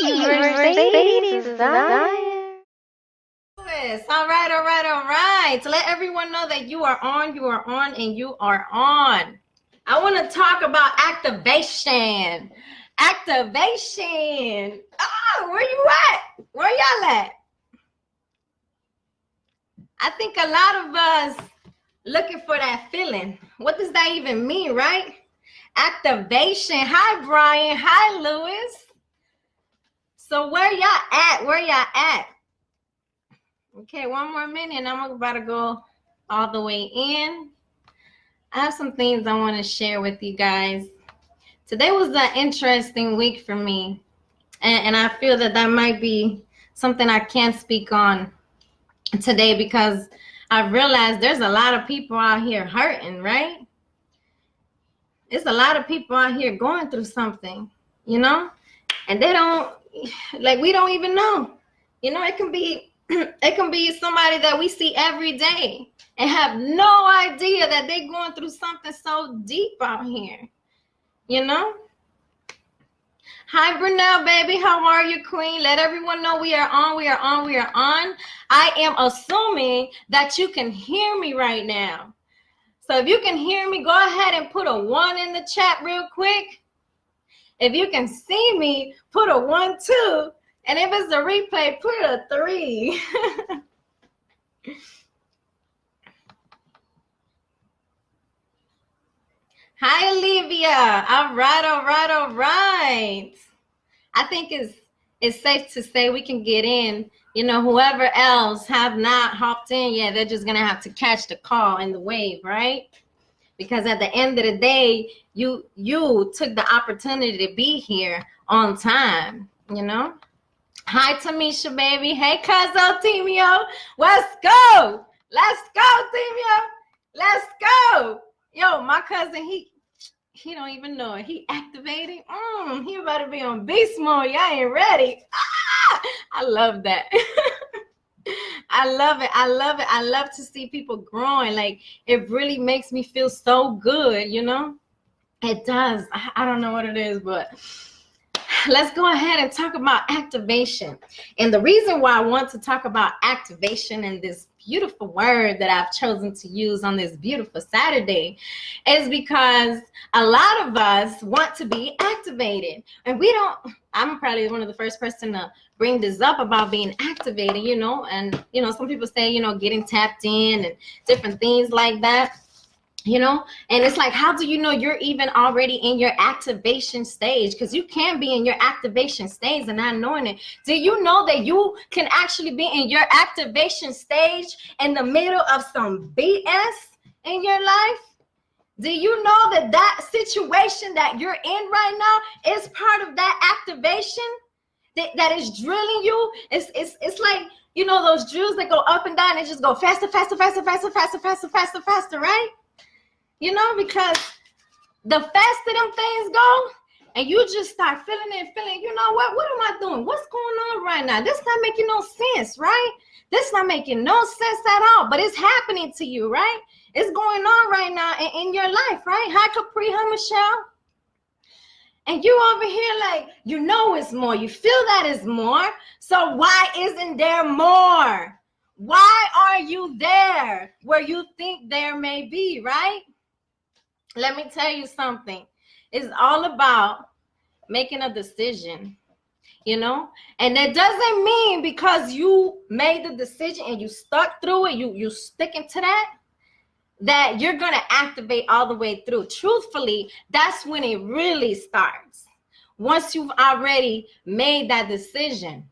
Mercedes desire. Yes. All right, all right, all right. To let everyone know that you are on, and you are on. I want to talk about activation. Activation. Oh, where you at? Where y'all at? I think a lot of us looking for that feeling. What does that even mean, right? Activation. Hi, Brian. Hi, Lewis. So where y'all at? Where y'all at? Okay, one more minute and I'm about to go all the way in. I have some things I want to share with you guys. Today was an interesting week for me. And I feel that might be something I can't speak on today because I realized there's a lot of people out here hurting, right? There's a lot of people out here going through something, and they don't, we don't even know. It can be somebody that we see every day and have no idea that they're going through something so deep out here, Hi, Brunel, baby. How are you, queen? Let everyone know we are on. I am assuming that you can hear me right now. So if you can hear me, go ahead and put a 1 in the chat real quick. If you can see me, put a 1, 2. And if it's a replay, put a 3. Hi, Olivia. All right. I think it's safe to say we can get in. Whoever else have not hopped in yet, they're just going to have to catch the call and the wave, right? Because at the end of the day, you took the opportunity to be here on time, Hi, Tamisha, baby. Hey, Cuzzo, Timio. Let's go, Timio. Let's go. Yo, my cousin, he don't even know it. He activated. He about to be on beast mode. Y'all ain't ready. I love that. I love it. I love to see people growing. Like, it really makes me feel so good, It does. I don't know what it is, but let's go ahead and talk about activation. And the reason why I want to talk about activation and this beautiful word that I've chosen to use on this beautiful Saturday is because a lot of us want to be activated. And I'm probably one of the first person to bring this up about being activated, and, some people say, getting tapped in and different things like that. And it's like, how do you know you're even already in your activation stage? Because you can be in your activation stage and not knowing it. Do you know that you can actually be in your activation stage in the middle of some BS in your life? Do you know that situation that you're in right now is part of that activation that is drilling you? It's like, those drills that go up and down and just go faster, right? Because the faster them things go, and you just start feeling, what am I doing? What's going on right now? This not making no sense, right? This not making no sense at all, but it's happening to you, right? It's going on right now in your life, right? Hi, Capri. Hi, Michelle. And you over here like, it's more. You feel that it's more. So why isn't there more? Why are you there where you think there may be, right? Let me tell you something. It's all about making a decision, and that doesn't mean because you made the decision and you stuck through it, you sticking to that you're going to activate all the way through. Truthfully, that's when it really starts. Once you've already made that decision.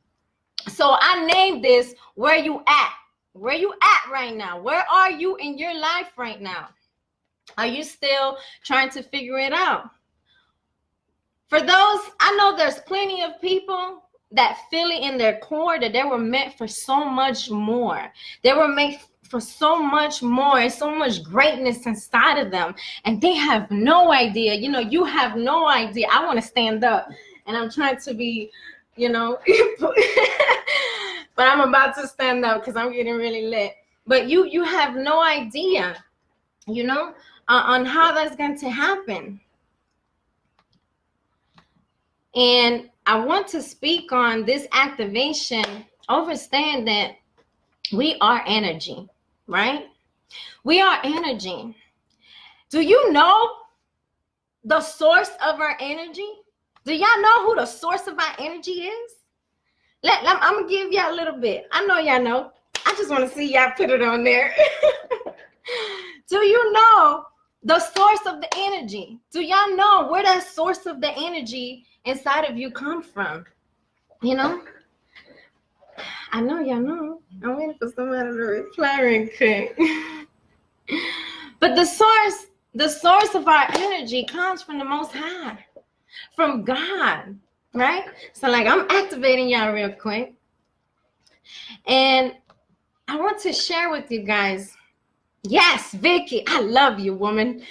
So I named this, where you at? Where you at right now? Where are you in your life right now? Are you still trying to figure it out? For those, I know there's plenty of people that feel it in their core that they were meant for so much more. They were made for so much more, so much greatness inside of them. And they have no idea. You have no idea. I want to stand up and I'm trying to be, but I'm about to stand up because I'm getting really lit. But you have no idea, on how that's going to happen. And I want to speak on this activation. Understand that we are energy, right? We are energy. Do you know the source of our energy? Do y'all know who the source of our energy is? I'm going to give y'all a little bit. I know y'all know. I just want to see y'all put it on there. Do you know the source of the energy? Do y'all know where that source of the energy inside of you come from? You know? I know y'all know. I'm waiting for somebody to reply real quick. But the source of our energy comes from the Most High, from God, right? So like I'm activating y'all real quick. And I want to share with you guys. Yes, Vicky, I love you, woman.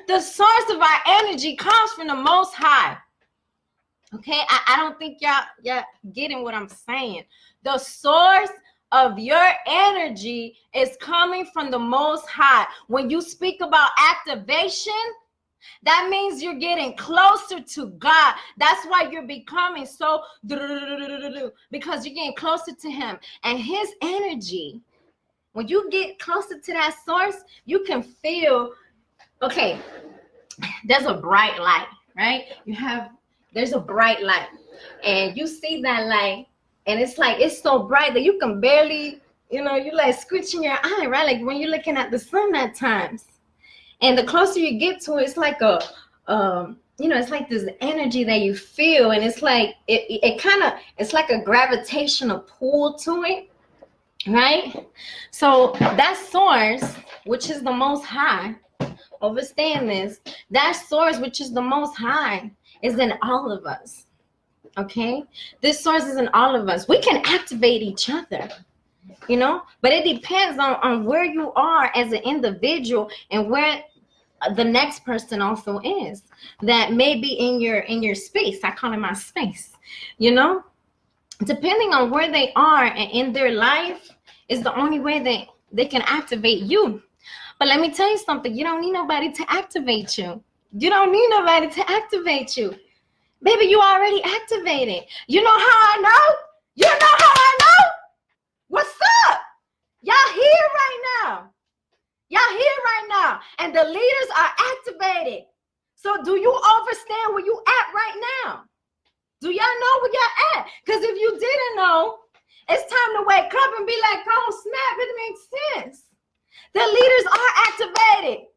The source of our energy comes from the Most High. Okay, I don't think y'all getting what I'm saying. The source of your energy is coming from the Most High. When you speak about activation, that means you're getting closer to God. That's why you're becoming so, because you're getting closer to Him. And His energy, when you get closer to that source, you can feel, okay, there's a bright light, right? There's a bright light. And you see that light, and it's like, it's so bright that you can barely, you like squinching your eye, right? Like when you're looking at the sun at times. And the closer you get to it, it's like it's like this energy that you feel. And it's like, it's like a gravitational pull to it, right? So that source, which is the Most High, understand this, that source, which is the Most High, is in all of us, okay? This source is in all of us. We can activate each other, but it depends on where you are as an individual and where the next person also is that may be in your space. I call it my space, depending on where they are and in their life is the only way they can activate you. But let me tell you something. You don't need nobody to activate you. You don't need nobody to activate you. Baby, you already activated. You know how I know? You know how I know? What's up? Y'all here right now. Y'all here right now. And the leaders are activated. So do you understand where you at right now? Do y'all know where y'all at? Because if you didn't know, it's time to wake up and be like, oh, snap, it makes sense. The leaders are activated.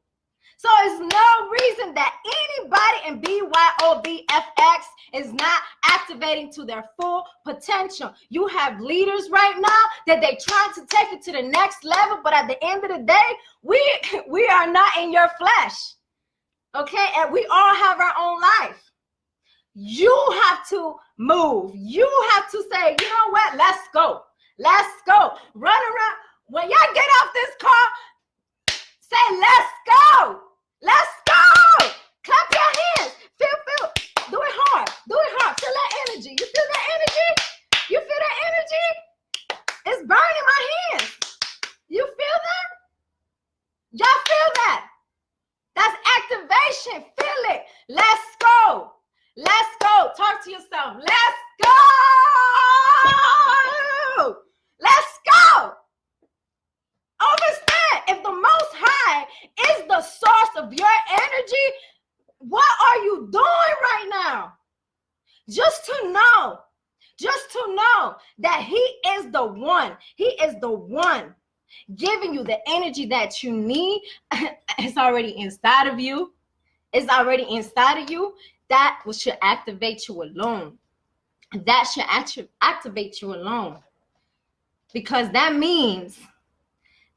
So it's no reason that anybody in BYOBFX is not activating to their full potential. You have leaders right now that they trying to take it to the next level, but at the end of the day, we are not in your flesh. Okay? And we all have our own life. You have to move. You have to say, you know what? Let's go. Let's go. Run around. When y'all get off this car, say, let's go. Let's go. Clap your hands. Feel. Do it hard. Do it hard. Feel that energy. You feel that energy? You feel that energy? It's burning my hands. You feel that? Y'all feel that? That's activation. Feel it. Let's go. Let's go. Talk to yourself. Let's go. Let's go. Understand, if the Most High is the source of your energy, what are you doing right now? Just to know that He is the one. He is the one giving you the energy that you need. It's already inside of you. It's already inside of you. That should activate you alone. That should activate you alone. Because that means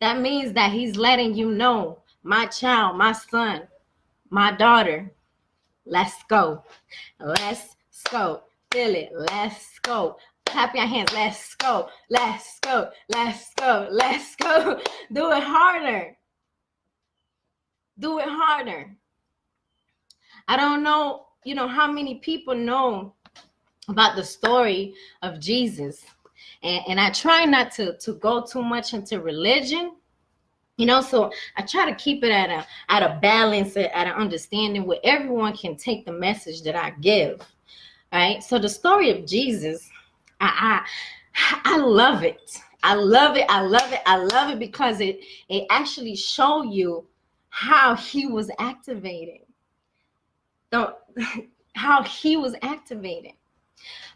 that He's letting you know, my child, my son, my daughter, let's go. Let's go. Feel it. Let's go. Clap your hands. Let's go. Let's go. Let's go. Let's go. Do it harder. Do it harder. I don't know, how many people know about the story of Jesus. And I try not to go too much into religion, So I try to keep it at a balance, at an understanding where everyone can take the message that I give. Right. So the story of Jesus, I love it. I love it. I love it. I love it because it actually show you how he was activated. How he was activated.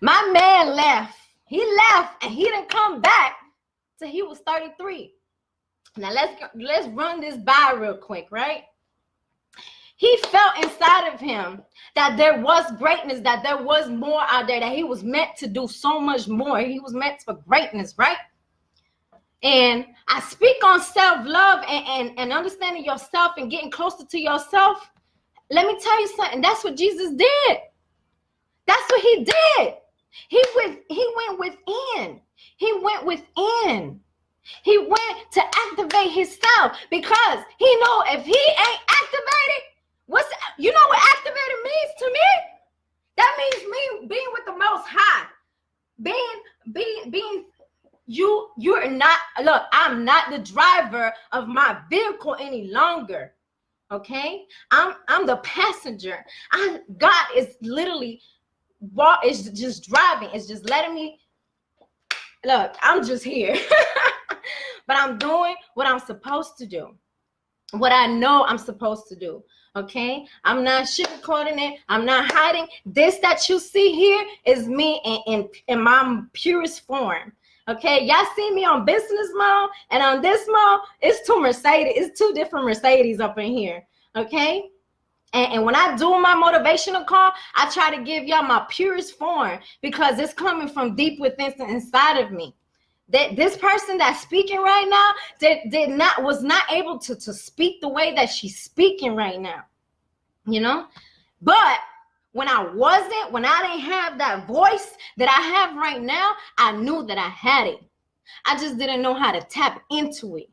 My man left. He left and he didn't come back till he was 33. Now let's run this by real quick, right? He felt inside of him that there was greatness, that there was more out there, that he was meant to do so much more. He was meant for greatness, right? And I speak on self-love and understanding yourself and getting closer to yourself. Let me tell you something. That's what Jesus did. That's what he did. He went within. He went within. He went to activate himself because he knew if he ain't activated, you know what activated means to me? That means me being with the Most High. Being you're not, look, I'm not the driver of my vehicle any longer. Okay? I'm the passenger. God is literally is just driving. It's just letting me, look, I'm just here. But I'm doing what I'm supposed to do. What I know I'm supposed to do. Okay? I'm not sugarcoating it. I'm not hiding. This that you see here is me in my purest form. Okay? Y'all see me on business mode, and on this mode, it's two different Mercedes up in here. Okay? And when I do my motivational call, I try to give y'all my purest form because it's coming from deep within inside of me. That this person that's speaking right now was not able to speak the way that she's speaking right now. But when I didn't have that voice that I have right now, I knew that I had it. I just didn't know how to tap into it.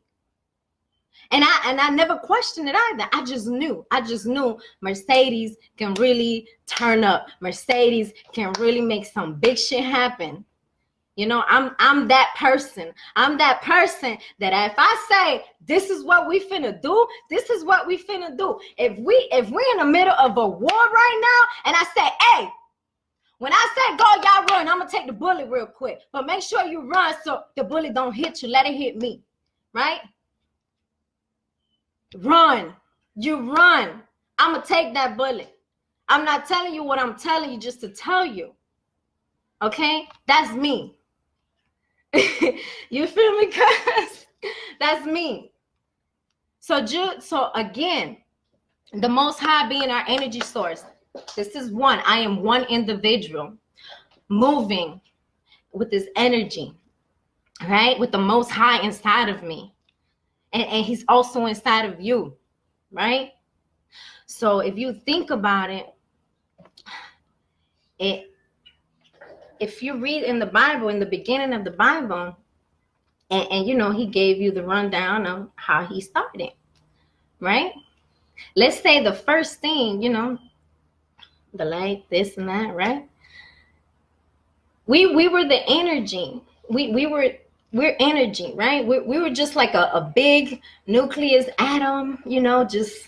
And I never questioned it either. I just knew Mercedes can really turn up. Mercedes can really make some big shit happen. I'm that person. I'm that person that if I say this is what we finna do, this is what we finna do. If we're in the middle of a war right now, and I say, hey, when I say go, y'all run, I'm gonna take the bullet real quick. But make sure you run so the bullet don't hit you. Let it hit me. Right? Run. You run. I'm gonna take that bullet. I'm not telling you what I'm telling you just to tell you. Okay? That's me. You feel me? Cause that's me. So again, the Most High being our energy source. This is one. I am one individual moving with this energy, right? With the Most High inside of me. And he's also inside of you, right? So if you think about it, if you read in the Bible, in the beginning of the Bible, and he gave you the rundown of how he started, right? Let's say the first thing, the light, this and that, right? We were the energy. We're energy, right? We were just like a big nucleus atom, just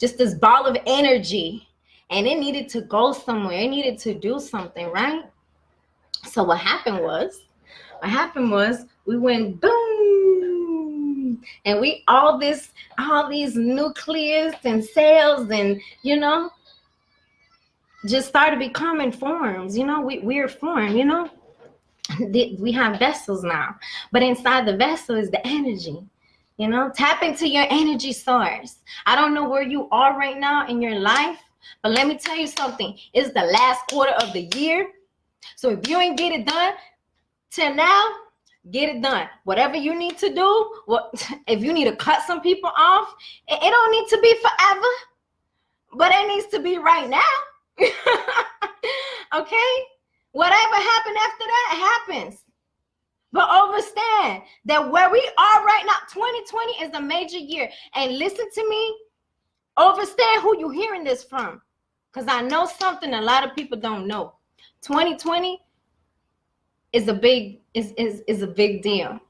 this ball of energy, and it needed to go somewhere. It needed to do something, right? So what happened was we went boom, and all these nucleus and cells and just started becoming forms. We're formed. We have vessels now, but inside the vessel is the energy. Tap into your energy source. I don't know where you are right now in your life, but let me tell you something. It's the last quarter of the year. So if you ain't get it done till now, get it done. Whatever you need to do, if you need to cut some people off, it don't need to be forever, but it needs to be right now. Okay? Whatever happened after that happens. But understand that where we are right now, 2020 is a major year. And listen to me, understand who you're hearing this from. Because I know something a lot of people don't know. 2020 is a big deal.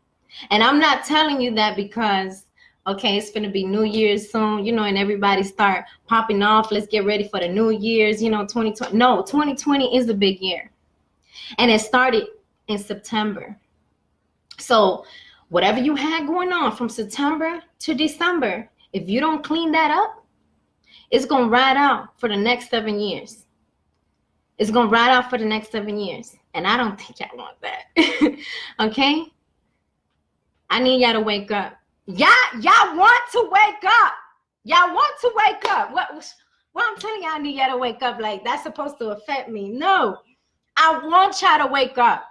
And I'm not telling you that because Okay, it's gonna be New Year's soon, and everybody start popping off. Let's get ready for the New Year's, 2020. No, 2020 is a big year. And it started in September. So whatever you had going on from September to December, if you don't clean that up, it's gonna ride out for the next 7 years. It's gonna ride out for the next 7 years. And I don't think y'all want that. Okay? I need y'all to wake up. Y'all want to wake up. Y'all want to wake up. What I'm telling y'all, I need y'all to wake up. Like, that's supposed to affect me. No. I want y'all to wake up.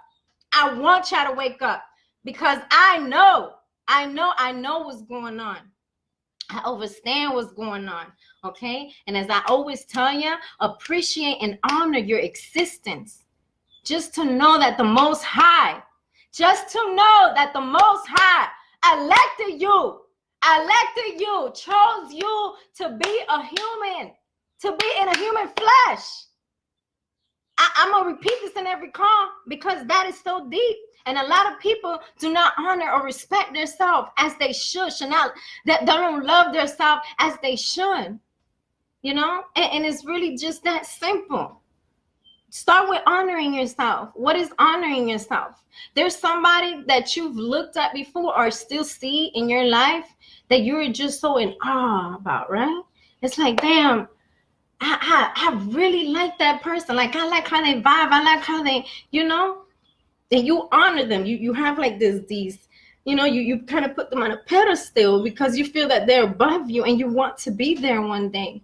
I want y'all to wake up. Because I know what's going on. I understand what's going on. Okay? And as I always tell you, appreciate and honor your existence. Just to know that the Most High, elected you, chose you to be a human, to be in a human flesh. I'm going to repeat this in every call because that is so deep. And a lot of people do not honor or respect themselves as they should not, that don't love themselves as they should, and it's really just that simple. Start with honoring yourself. What is honoring yourself? There's somebody that you've looked at before or still see in your life that you're just so in awe about, right? It's like, damn, I really like that person. Like, I like how they vibe. I like how they, and you honor them. You have like these, you kind of put them on a pedestal because you feel that they're above you and you want to be there one day.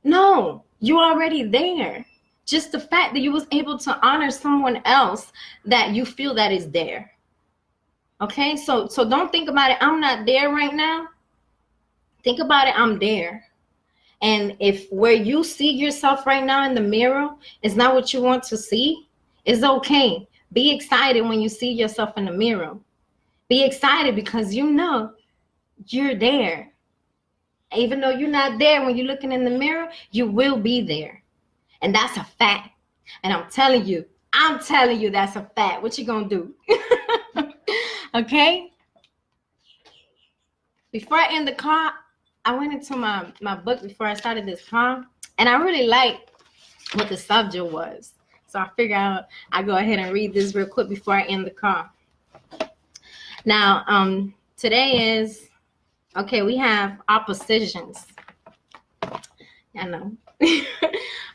No, you're already there. Just the fact that you was able to honor someone else that you feel that is there. Okay, so don't think about it. I'm not there right now. Think about it. I'm there. And if where you see yourself right now in the mirror is not what you want to see, it's okay. Be excited when you see yourself in the mirror. Be excited because you're there. Even though you're not there when you're looking in the mirror, you will be there. And that's a fact. And I'm telling you that's a fact. What you gonna do? Okay? Before I end the call, I went into my book before I started this call, and I really liked what the subject was. So I figured I'd go ahead and read this real quick before I end the call. Now, today is, we have oppositions. I know.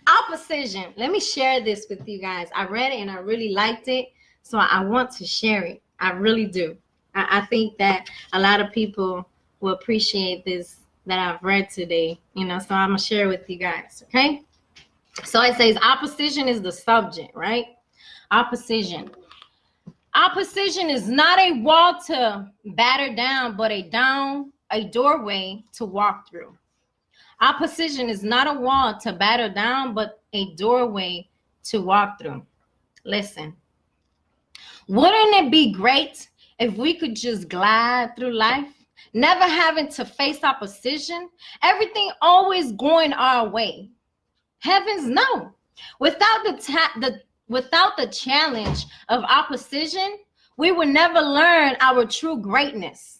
Opposition. Let me share this with you guys. I read it and I really liked it, so I want to share it. I really do. I think that a lot of people will appreciate this that I've read today, so I'm going to share it with you guys, okay? So it says opposition is the subject, right? Opposition. Opposition is not a wall to batter down, but a doorway to walk through. Opposition is not a wall to batter down, but a doorway to walk through. Listen, wouldn't it be great if we could just glide through life, never having to face opposition, everything always going our way? Heavens no. Without the challenge of opposition, we will never learn our true greatness.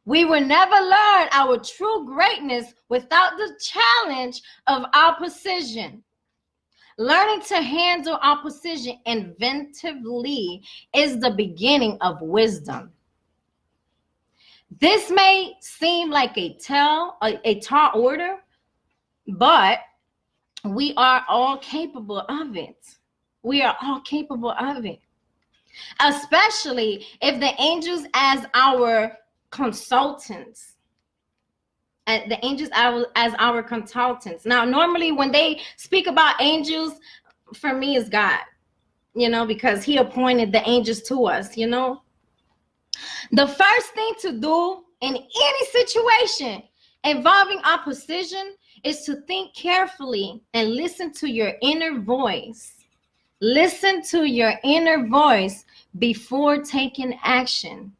We will never learn our true greatness without the challenge of opposition. Learning to handle opposition inventively is the beginning of wisdom. This may seem like a tall order, but we are all capable of it. We are all capable of it. Especially if the angels as our consultants. The angels as our consultants. Now, normally when they speak about angels, for me is God, because he appointed the angels to us, The first thing to do in any situation involving opposition is to think carefully and listen to your inner voice. Listen to your inner voice before taking action.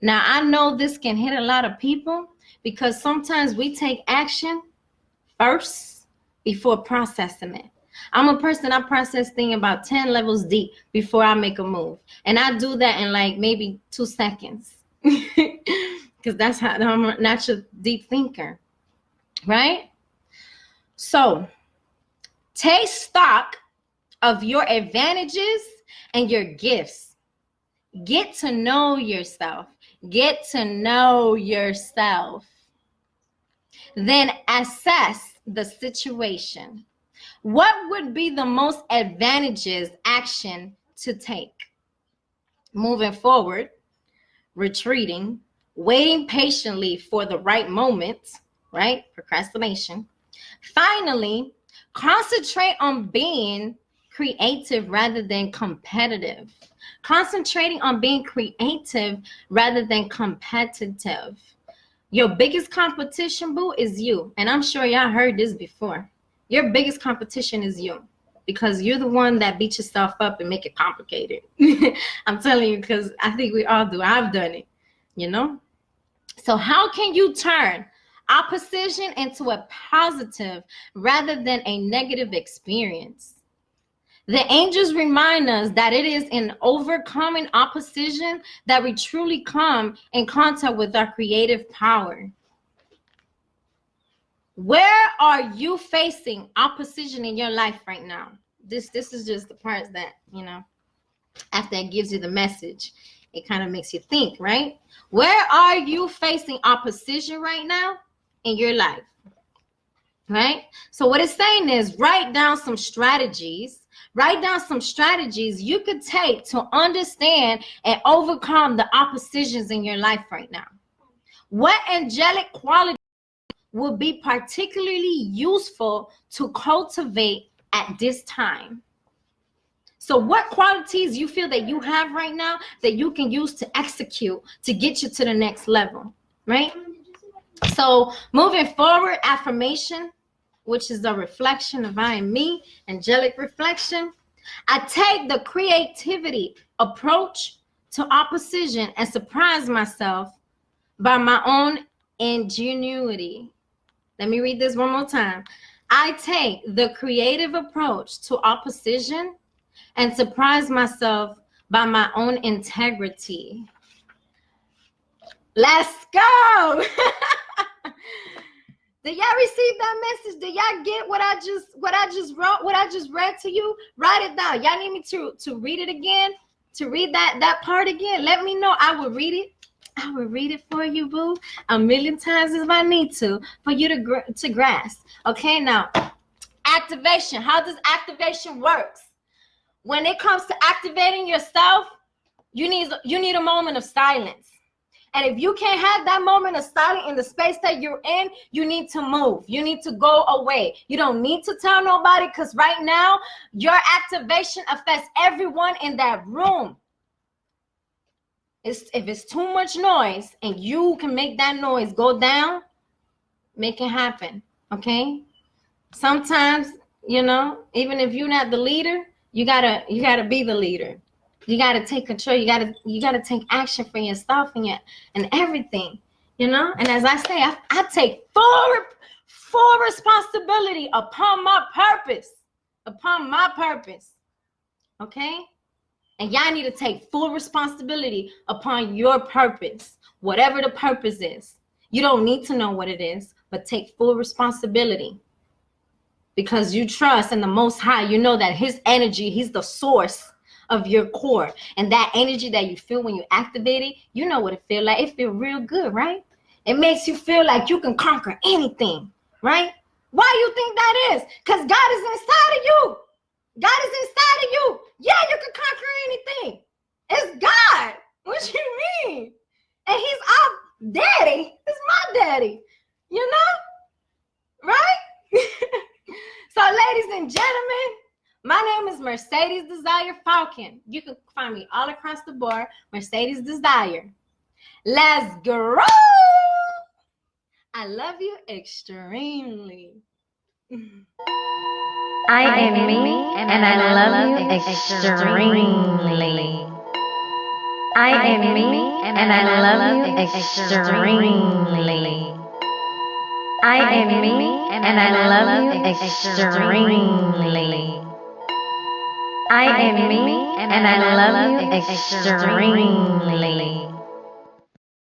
Now, I know this can hit a lot of people because sometimes we take action first before processing it. I'm a person, I process things about 10 levels deep before I make a move. And I do that in like maybe 2 seconds. because that's how I'm a natural deep thinker, right? So take stock of your advantages and your gifts. Get to know yourself. Get to know yourself. Then assess the situation. What would be the most advantageous action to take? Moving forward, retreating, waiting patiently for the right moment, right? Procrastination. Finally, concentrate on being creative rather than competitive. Concentrating on being creative rather than competitive. Your biggest competition, boo, is you. And I'm sure y'all heard this before. Your biggest competition is you, because you're the one that beat yourself up and make it complicated. I'm telling you, because I think we all do. I've done it, you know? So how can you turn opposition into a positive rather than a negative experience? The angels remind us that it is in overcoming opposition that we truly come in contact with our creative power. Where are you facing opposition in your life right now? This is just the parts that, you know, after it gives you the message, it kind of makes you think, right? Where are you facing opposition right now in your life? Right? So what it's saying is write down some strategies. Write down some strategies you could take to understand and overcome the oppositions in your life right now. What angelic quality will be particularly useful to cultivate at this time? So what qualities you feel that you have right now that you can use to execute to get you to the next level, right? So moving forward, affirmation, which is the reflection of I am me, angelic reflection. I take the creativity approach to opposition and surprise myself by my own ingenuity. Let me read this one more time. I take the creative approach to opposition and surprise myself by my own integrity. Let's go. Did y'all receive that message? Did y'all get what I just wrote, what I just read to you? Write it down. Y'all need me to read it again, to read that part again? Let me know. I will read it. I will read it for you, boo, a million times if I need to, for you to grasp. Okay, now, activation. How does activation work? When it comes to activating yourself, you need a moment of silence. And if you can't have that moment of silence in the space that you're in, you need to move. You need to go away. You don't need to tell nobody, because right now, your activation affects everyone in that room. If it's too much noise and you can make that noise go down, make it happen, okay? Sometimes, you know, even if you're not the leader, you gotta be the leader. You gotta take control. You gotta take action for yourself and everything, you know. And as I say, I take full responsibility upon my purpose, okay. And y'all need to take full responsibility upon your purpose, whatever the purpose is. You don't need to know what it is, but take full responsibility, because you trust in the Most High. You know that His energy, He's the source of your core, and that energy that you feel when you activate it, you know what it feels like. It feels real good, right? It makes you feel like you can conquer anything, right? Why you think that is? Because God is inside of you. God is inside of you. Yeah, you can conquer anything. It's God. What you mean? And He's our daddy. It's my daddy. You know? Right? So, ladies and gentlemen, my name is Mercedes Desire Falcon. You can find me all across the board, Mercedes Desire. Let's go. I love you extremely. I am me, and I love you extremely. I am me, and I love you extremely. I am me, and I love you extremely. I am me, and I love you extremely.